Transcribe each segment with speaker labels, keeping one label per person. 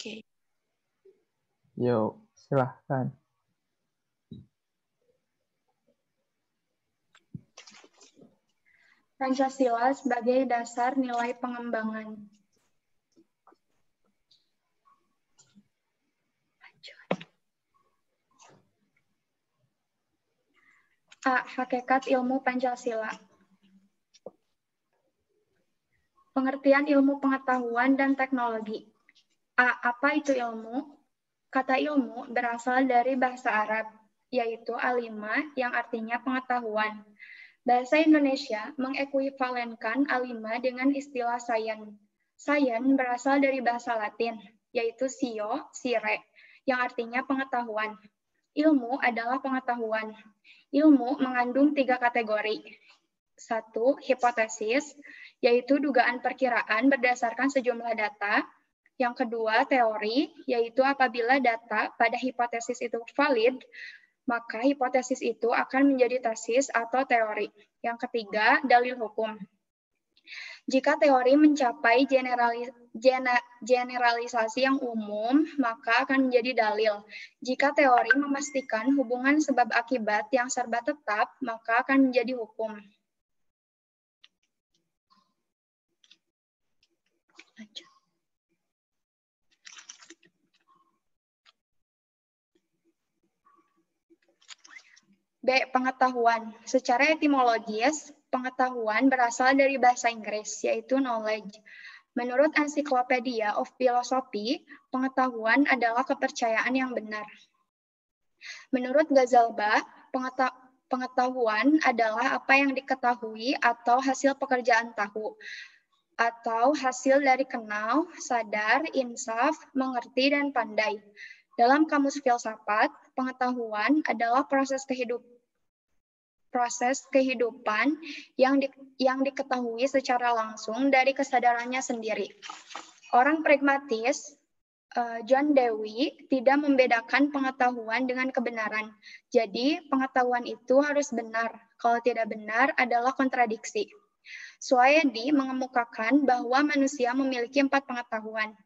Speaker 1: Oke.
Speaker 2: Yuk, silahkan.
Speaker 3: Pancasila sebagai dasar nilai pengembangan. A. Hakikat ilmu Pancasila. Pengertian ilmu pengetahuan dan teknologi. A. Apa itu ilmu? Kata ilmu berasal dari bahasa Arab, yaitu alima yang artinya pengetahuan. Bahasa Indonesia mengekuivalenkan alima dengan istilah sains. Sains berasal dari bahasa Latin, yaitu scio, sire, yang artinya pengetahuan. Ilmu adalah pengetahuan. Ilmu mengandung 3 kategori. 1. Hipotesis, yaitu dugaan perkiraan berdasarkan sejumlah data. Yang kedua, teori, yaitu apabila data pada hipotesis itu valid, maka hipotesis itu akan menjadi tesis atau teori. Yang ketiga, dalil hukum. Jika teori mencapai generalisasi yang umum, maka akan menjadi dalil. Jika teori memastikan hubungan sebab akibat yang serba tetap, maka akan menjadi hukum. B. Pengetahuan. Secara etimologis, pengetahuan berasal dari bahasa Inggris, yaitu knowledge. Menurut Encyclopedia of Philosophy, pengetahuan adalah kepercayaan yang benar. Menurut Ghazalba, pengetahuan adalah apa yang diketahui atau hasil pekerjaan tahu, atau hasil dari kenal, sadar, insaf, mengerti, dan pandai. Dalam kamus filsafat, pengetahuan adalah proses kehidupan yang diketahui secara langsung dari kesadarannya sendiri. Orang pragmatis, John Dewey, tidak membedakan pengetahuan dengan kebenaran. Jadi, pengetahuan itu harus benar. Kalau tidak benar adalah kontradiksi. Suayedi mengemukakan bahwa manusia memiliki 4 pengetahuan.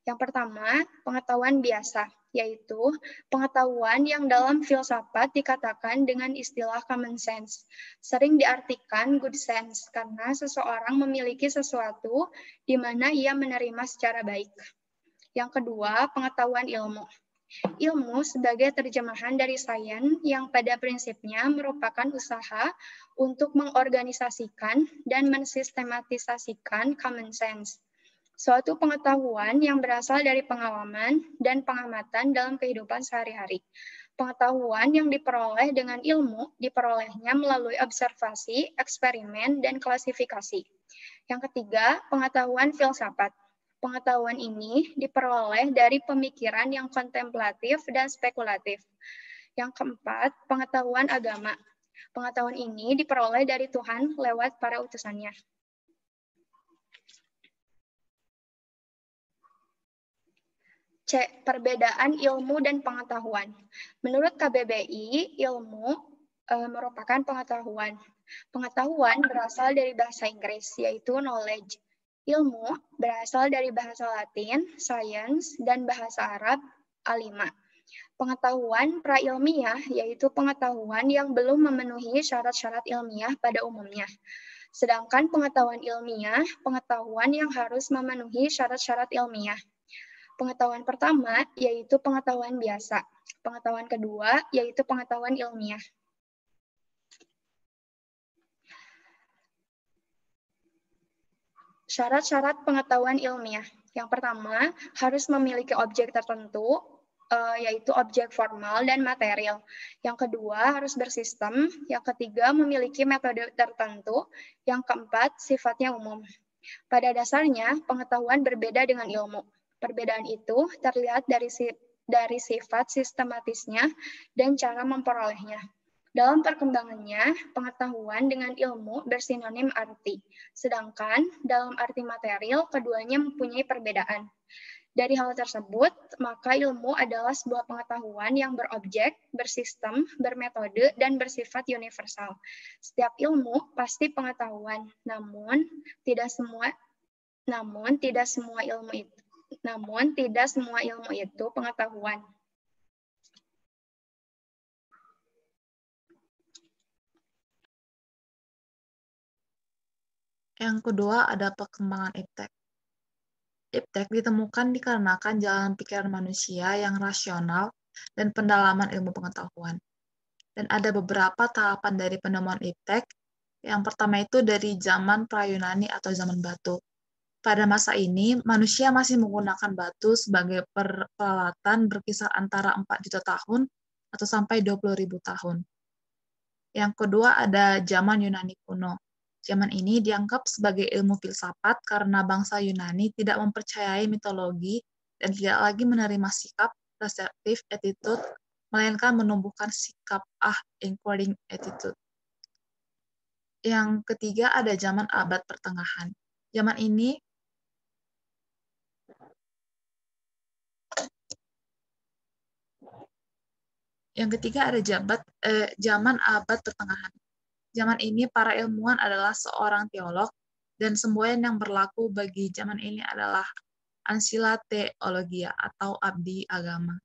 Speaker 3: Yang pertama, pengetahuan biasa, yaitu pengetahuan yang dalam filsafat dikatakan dengan istilah common sense. Sering diartikan good sense, karena seseorang memiliki sesuatu di mana ia menerima secara baik. Yang kedua, pengetahuan ilmu. Ilmu sebagai terjemahan dari sains yang pada prinsipnya merupakan usaha untuk mengorganisasikan dan mensistematisasikan common sense. Suatu pengetahuan yang berasal dari pengalaman dan pengamatan dalam kehidupan sehari-hari. Pengetahuan yang diperoleh dengan ilmu diperolehnya melalui observasi, eksperimen, dan klasifikasi. Yang ketiga, pengetahuan filsafat. Pengetahuan ini diperoleh dari pemikiran yang kontemplatif dan spekulatif. Yang keempat, pengetahuan agama. Pengetahuan ini diperoleh dari Tuhan lewat para utusannya. C. Perbedaan ilmu dan pengetahuan. Menurut KBBI, ilmu merupakan pengetahuan. Pengetahuan berasal dari bahasa Inggris, yaitu knowledge. Ilmu berasal dari bahasa Latin, science, dan bahasa Arab, alima. Pengetahuan prailmiah yaitu pengetahuan yang belum memenuhi syarat-syarat ilmiah pada umumnya. Sedangkan pengetahuan ilmiah, pengetahuan yang harus memenuhi syarat-syarat ilmiah. Pengetahuan pertama yaitu pengetahuan biasa. Pengetahuan kedua yaitu pengetahuan ilmiah. Syarat-syarat pengetahuan ilmiah. Yang pertama, harus memiliki objek tertentu, yaitu objek formal dan material. Yang kedua, harus bersistem. Yang ketiga, memiliki metode tertentu. Yang keempat, sifatnya umum. Pada dasarnya, pengetahuan berbeda dengan ilmu. Perbedaan itu terlihat dari sifat sistematisnya dan cara memperolehnya. Dalam perkembangannya, pengetahuan dengan ilmu bersinonim arti, sedangkan dalam arti material keduanya mempunyai perbedaan. Dari hal tersebut, maka ilmu adalah sebuah pengetahuan yang berobjek, bersistem, bermetode, dan bersifat universal. Setiap ilmu pasti pengetahuan, namun tidak semua ilmu itu. namun tidak semua ilmu itu pengetahuan.
Speaker 1: Yang kedua ada perkembangan iptek. Iptek ditemukan dikarenakan jalan pikiran manusia yang rasional dan pendalaman ilmu pengetahuan. Dan ada beberapa tahapan dari penemuan iptek. Yang pertama itu dari zaman pra-Yunani atau zaman batu. Pada masa ini, manusia masih menggunakan batu sebagai peralatan berkisar antara 4 juta tahun atau sampai 20.000 tahun. Yang kedua ada zaman Yunani kuno. Zaman ini dianggap sebagai ilmu filsafat karena bangsa Yunani tidak mempercayai mitologi dan tidak lagi menerima sikap receptive attitude, melainkan menumbuhkan sikap inquiring attitude. Yang ketiga ada zaman abad pertengahan. Zaman ini Yang ketiga ada zaman abad pertengahan. Zaman ini para ilmuwan adalah seorang teolog dan semboyan yang berlaku bagi zaman ini adalah ancilla theologia atau abdi agama.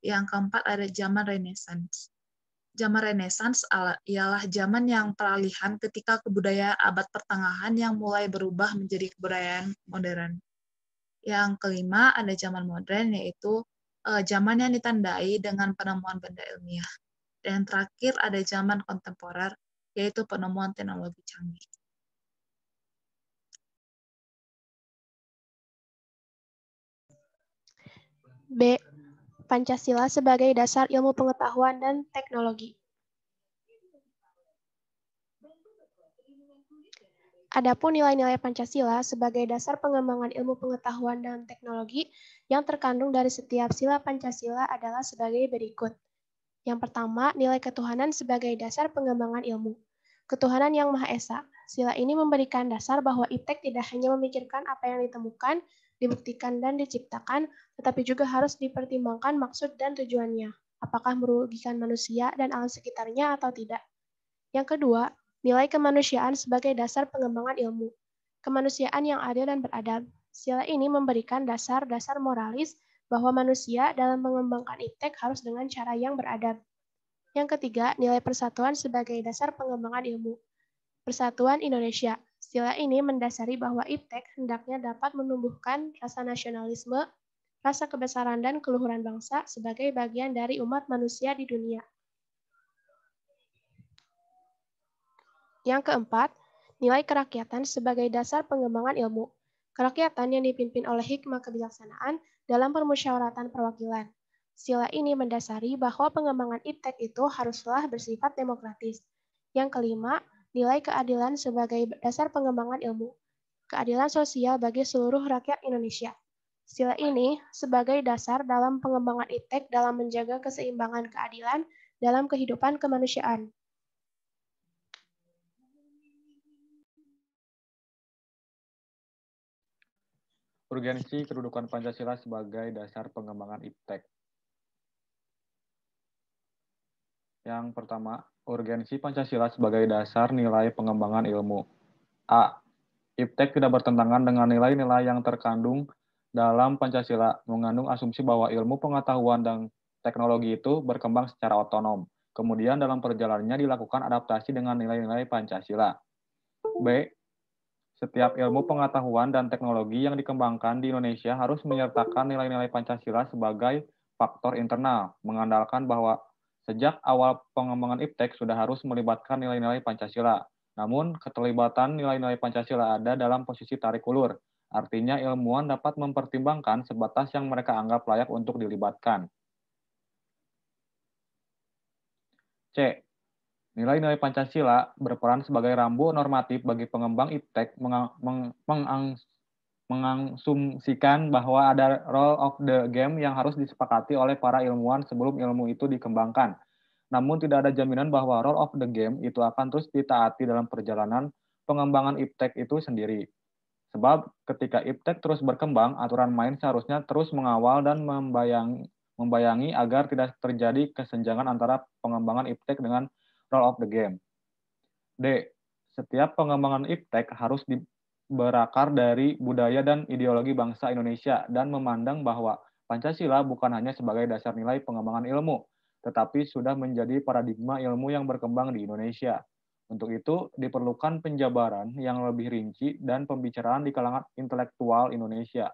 Speaker 1: Yang keempat ada zaman Renaissance. Zaman Renaissance ialah zaman yang peralihan ketika kebudayaan abad pertengahan yang mulai berubah menjadi kebudayaan modern. Yang kelima ada zaman modern, yaitu zaman yang ditandai dengan penemuan benda ilmiah. Dan yang terakhir ada zaman kontemporer, yaitu penemuan teknologi canggih.
Speaker 4: B. Pancasila sebagai dasar ilmu pengetahuan dan teknologi. Adapun nilai-nilai Pancasila sebagai dasar pengembangan ilmu pengetahuan dan teknologi yang terkandung dari setiap sila Pancasila adalah sebagai berikut. Yang pertama, nilai ketuhanan sebagai dasar pengembangan ilmu. Ketuhanan yang Maha Esa. Sila ini memberikan dasar bahwa iptek tidak hanya memikirkan apa yang ditemukan, dibuktikan, dan diciptakan, tetapi juga harus dipertimbangkan maksud dan tujuannya. Apakah merugikan manusia dan alam sekitarnya atau tidak. Yang kedua, nilai kemanusiaan sebagai dasar pengembangan ilmu. Kemanusiaan yang adil dan beradab. Sila ini memberikan dasar-dasar moralis bahwa manusia dalam mengembangkan iptek harus dengan cara yang beradab. Yang ketiga, nilai persatuan sebagai dasar pengembangan ilmu. Persatuan Indonesia. Sila ini mendasari bahwa iptek hendaknya dapat menumbuhkan rasa nasionalisme, rasa kebesaran dan keluhuran bangsa sebagai bagian dari umat manusia di dunia. Yang keempat, nilai kerakyatan sebagai dasar pengembangan ilmu. Kerakyatan yang dipimpin oleh hikmah kebijaksanaan dalam permusyawaratan perwakilan. Sila ini mendasari bahwa pengembangan iptek itu haruslah bersifat demokratis. Yang kelima, nilai keadilan sebagai dasar pengembangan ilmu. Keadilan sosial bagi seluruh rakyat Indonesia. Sila ini sebagai dasar dalam pengembangan iptek dalam menjaga keseimbangan keadilan dalam kehidupan kemanusiaan.
Speaker 5: Urgensi kedudukan Pancasila sebagai dasar pengembangan iptek. Yang pertama, urgensi Pancasila sebagai dasar nilai pengembangan ilmu. A. Iptek tidak bertentangan dengan nilai-nilai yang terkandung dalam Pancasila, mengandung asumsi bahwa ilmu pengetahuan dan teknologi itu berkembang secara otonom. Kemudian dalam perjalanannya dilakukan adaptasi dengan nilai-nilai Pancasila. B. Setiap ilmu pengetahuan dan teknologi yang dikembangkan di Indonesia harus menyertakan nilai-nilai Pancasila sebagai faktor internal, mengandalkan bahwa sejak awal pengembangan iptek sudah harus melibatkan nilai-nilai Pancasila. Namun, keterlibatan nilai-nilai Pancasila ada dalam posisi tarik ulur. Artinya, ilmuwan dapat mempertimbangkan sebatas yang mereka anggap layak untuk dilibatkan. C. Nilai-nilai Pancasila berperan sebagai rambu normatif bagi pengembang iptek mengasumsikan bahwa ada role of the game yang harus disepakati oleh para ilmuwan sebelum ilmu itu dikembangkan. Namun tidak ada jaminan bahwa role of the game itu akan terus ditaati dalam perjalanan pengembangan iptek itu sendiri. Sebab ketika iptek terus berkembang, aturan main seharusnya terus mengawal dan membayangi agar tidak terjadi kesenjangan antara pengembangan iptek dengan role of the game. D. Setiap pengembangan iptek harus berakar dari budaya dan ideologi bangsa Indonesia dan memandang bahwa Pancasila bukan hanya sebagai dasar nilai pengembangan ilmu, tetapi sudah menjadi paradigma ilmu yang berkembang di Indonesia. Untuk itu, diperlukan penjabaran yang lebih rinci dan pembicaraan di kalangan intelektual Indonesia.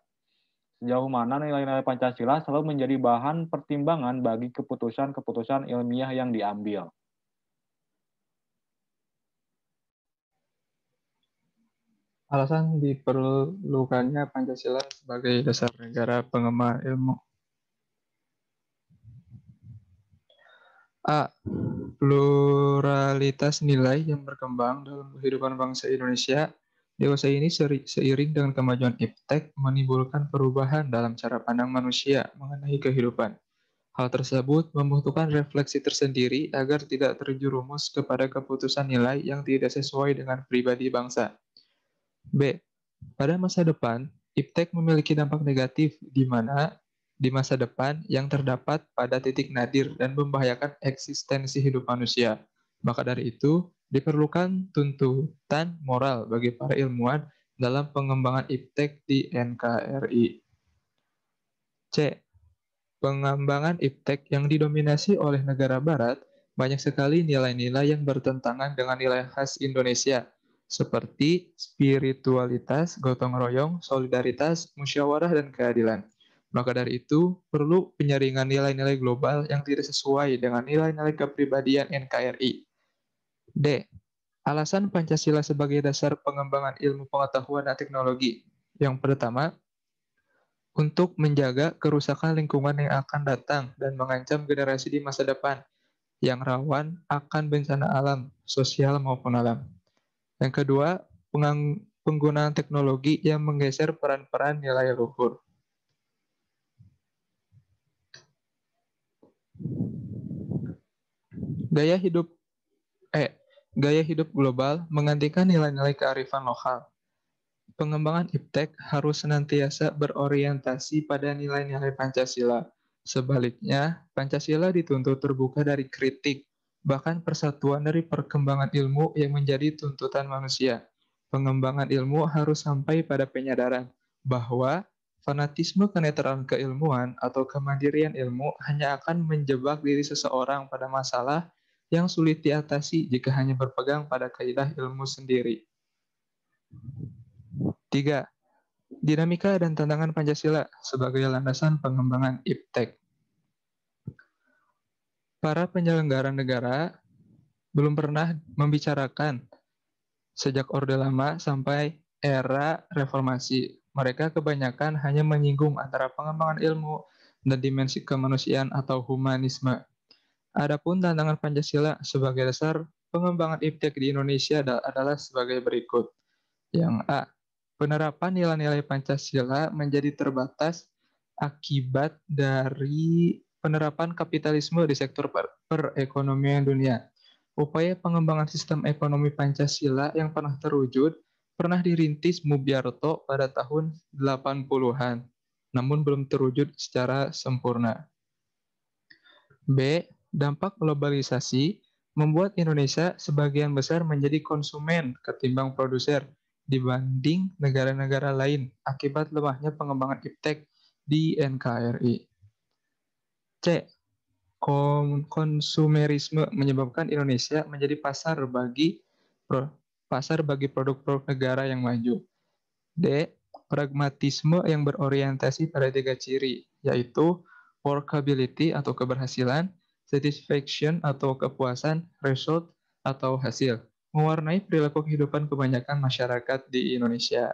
Speaker 5: Sejauh mana nilai-nilai Pancasila selalu menjadi bahan pertimbangan bagi keputusan-keputusan ilmiah yang diambil.
Speaker 2: Alasan diperlukannya Pancasila sebagai dasar negara pengembangan ilmu. A. Pluralitas nilai yang berkembang dalam kehidupan bangsa Indonesia. Dewasa ini seiring dengan kemajuan iptek menimbulkan perubahan dalam cara pandang manusia mengenai kehidupan. Hal tersebut membutuhkan refleksi tersendiri agar tidak terjerumus kepada keputusan nilai yang tidak sesuai dengan pribadi bangsa. B. Pada masa depan, iptek memiliki dampak negatif di mana di masa depan yang terdapat pada titik nadir dan membahayakan eksistensi hidup manusia. Maka dari itu, diperlukan tuntutan moral bagi para ilmuwan dalam pengembangan iptek di NKRI. C. Pengembangan iptek yang didominasi oleh negara barat, banyak sekali nilai-nilai yang bertentangan dengan nilai khas Indonesia, seperti spiritualitas, gotong royong, solidaritas, musyawarah, dan keadilan. Maka dari itu, perlu penyaringan nilai-nilai global yang tidak sesuai dengan nilai-nilai kepribadian NKRI. D. Alasan Pancasila sebagai dasar pengembangan ilmu pengetahuan dan teknologi. Yang pertama, untuk menjaga kerusakan lingkungan yang akan datang dan mengancam generasi di masa depan yang rawan akan bencana alam, sosial maupun alam. Yang kedua, penggunaan teknologi yang menggeser peran-peran nilai luhur. Gaya hidup global menggantikan nilai-nilai kearifan lokal. Pengembangan iptek harus senantiasa berorientasi pada nilai-nilai Pancasila. Sebaliknya, Pancasila dituntut terbuka dari kritik, bahkan persatuan dari perkembangan ilmu yang menjadi tuntutan manusia. Pengembangan ilmu harus sampai pada penyadaran bahwa fanatisme kenetralan keilmuan atau kemandirian ilmu hanya akan menjebak diri seseorang pada masalah yang sulit diatasi jika hanya berpegang pada kaidah ilmu sendiri. 3. Dinamika dan tantangan Pancasila sebagai landasan pengembangan iptek. Para penyelenggara negara belum pernah membicarakan sejak Orde Lama sampai era reformasi. Mereka kebanyakan hanya menyinggung antara pengembangan ilmu dan dimensi kemanusiaan atau humanisme. Adapun tantangan Pancasila sebagai dasar pengembangan iptek di Indonesia adalah sebagai berikut. Yang A. Penerapan nilai-nilai Pancasila menjadi terbatas akibat dari penerapan kapitalisme di sektor perekonomian dunia. Upaya pengembangan sistem ekonomi Pancasila yang pernah terwujud pernah dirintis Mubyarto pada tahun 80-an, namun belum terwujud secara sempurna. B. Dampak globalisasi membuat Indonesia sebagian besar menjadi konsumen ketimbang produser dibanding negara-negara lain akibat lemahnya pengembangan iptek di NKRI. C. Konsumerisme menyebabkan Indonesia menjadi pasar bagi produk-produk negara yang maju. D. Pragmatisme yang berorientasi pada 3 ciri, yaitu workability atau keberhasilan, satisfaction atau kepuasan, result atau hasil, mewarnai perilaku kehidupan kebanyakan masyarakat di Indonesia.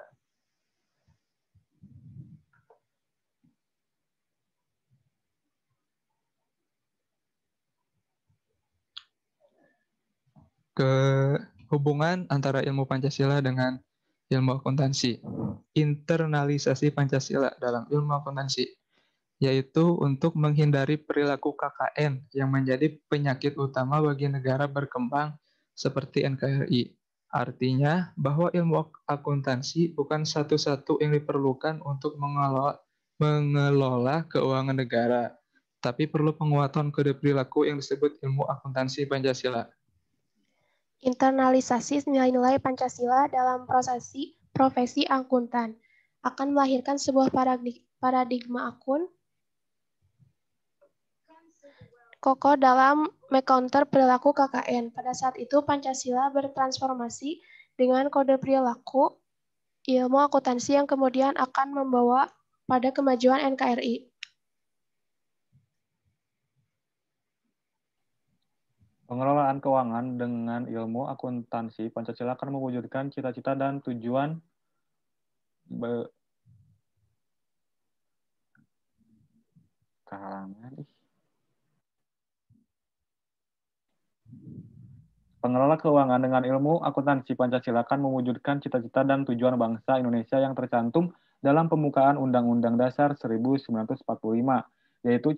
Speaker 2: Hubungan antara ilmu Pancasila dengan ilmu akuntansi. Internalisasi Pancasila dalam ilmu akuntansi, yaitu untuk menghindari perilaku KKN yang menjadi penyakit utama bagi negara berkembang seperti NKRI. Artinya bahwa ilmu akuntansi bukan satu-satu yang diperlukan untuk mengelola keuangan negara, tapi perlu penguatan kode perilaku yang disebut ilmu akuntansi Pancasila.
Speaker 4: Internalisasi nilai-nilai Pancasila dalam profesi akuntan akan melahirkan sebuah paradigma akun kokoh dalam mengcounter perilaku KKN. Pada saat itu, Pancasila bertransformasi dengan kode perilaku ilmu akuntansi yang kemudian akan membawa pada kemajuan NKRI.
Speaker 5: Pengelolaan keuangan dengan ilmu akuntansi Pancasila akan mewujudkan cita-cita dan tujuan Pengelola keuangan dengan ilmu akuntansi Pancasila akan mewujudkan cita-cita dan tujuan bangsa Indonesia yang tercantum dalam pembukaan Undang-Undang Dasar 1945, yaitu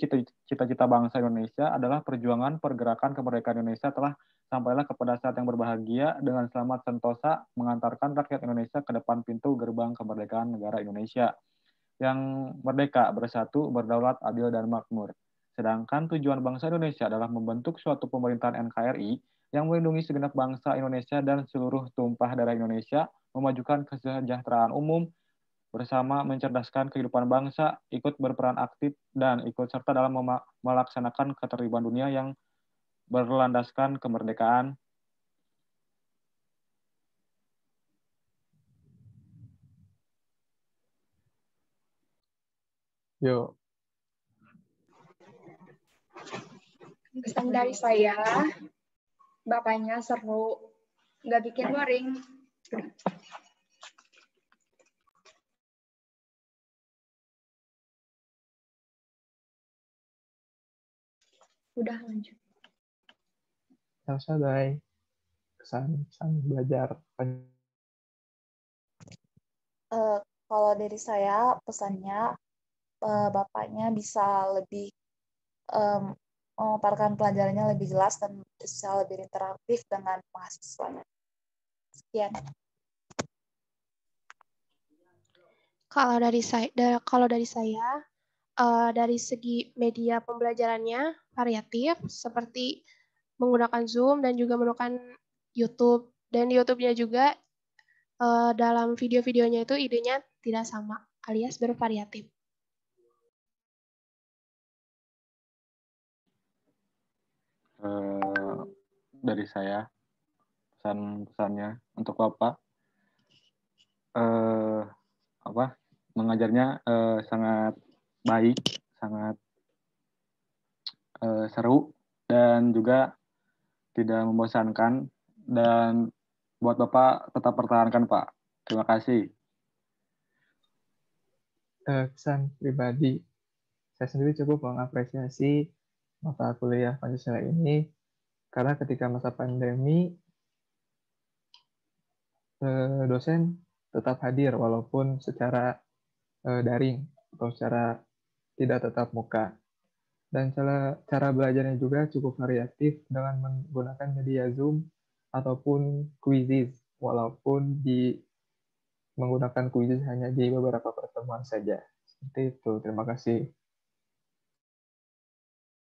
Speaker 5: cita-cita bangsa Indonesia adalah perjuangan pergerakan kemerdekaan Indonesia telah sampailah kepada saat yang berbahagia dengan selamat sentosa mengantarkan rakyat Indonesia ke depan pintu gerbang kemerdekaan negara Indonesia yang merdeka, bersatu, berdaulat, adil, dan makmur. Sedangkan tujuan bangsa Indonesia adalah membentuk suatu pemerintahan NKRI yang melindungi segenap bangsa Indonesia dan seluruh tumpah darah Indonesia, memajukan kesejahteraan umum, bersama mencerdaskan kehidupan bangsa, ikut berperan aktif, dan ikut serta dalam melaksanakan ketertiban dunia yang berlandaskan kemerdekaan.
Speaker 2: Yuk.
Speaker 3: Pesan dari saya, Bapaknya seru, nggak bikin boring. Udah lanjut.
Speaker 2: Selesai. Kesan belajar.
Speaker 1: Kalau dari saya, pesannya Bapaknya bisa lebih memaparkan pelajarannya lebih jelas dan bisa lebih interaktif dengan mahasiswanya. Sekian.
Speaker 4: Kalau dari saya, dari segi media pembelajarannya variatif, seperti menggunakan Zoom dan juga menggunakan YouTube. Dan YouTube-nya juga dalam video-videonya itu idenya tidak sama, alias bervariatif.
Speaker 5: Dari saya, pesan-pesannya untuk Bapak, mengajarnya sangat baik, sangat seru, dan juga tidak membosankan, dan buat Bapak tetap pertahankan, Pak. Terima kasih.
Speaker 2: Kesan pribadi, saya sendiri cukup mengapresiasi mata kuliah Pancasila ini karena ketika masa pandemi dosen tetap hadir walaupun secara daring atau secara tidak tatap muka. Dan cara belajarnya juga cukup variatif dengan menggunakan media Zoom ataupun quizzes, walaupun menggunakan quizzes hanya di beberapa pertemuan saja. Seperti itu, terima kasih.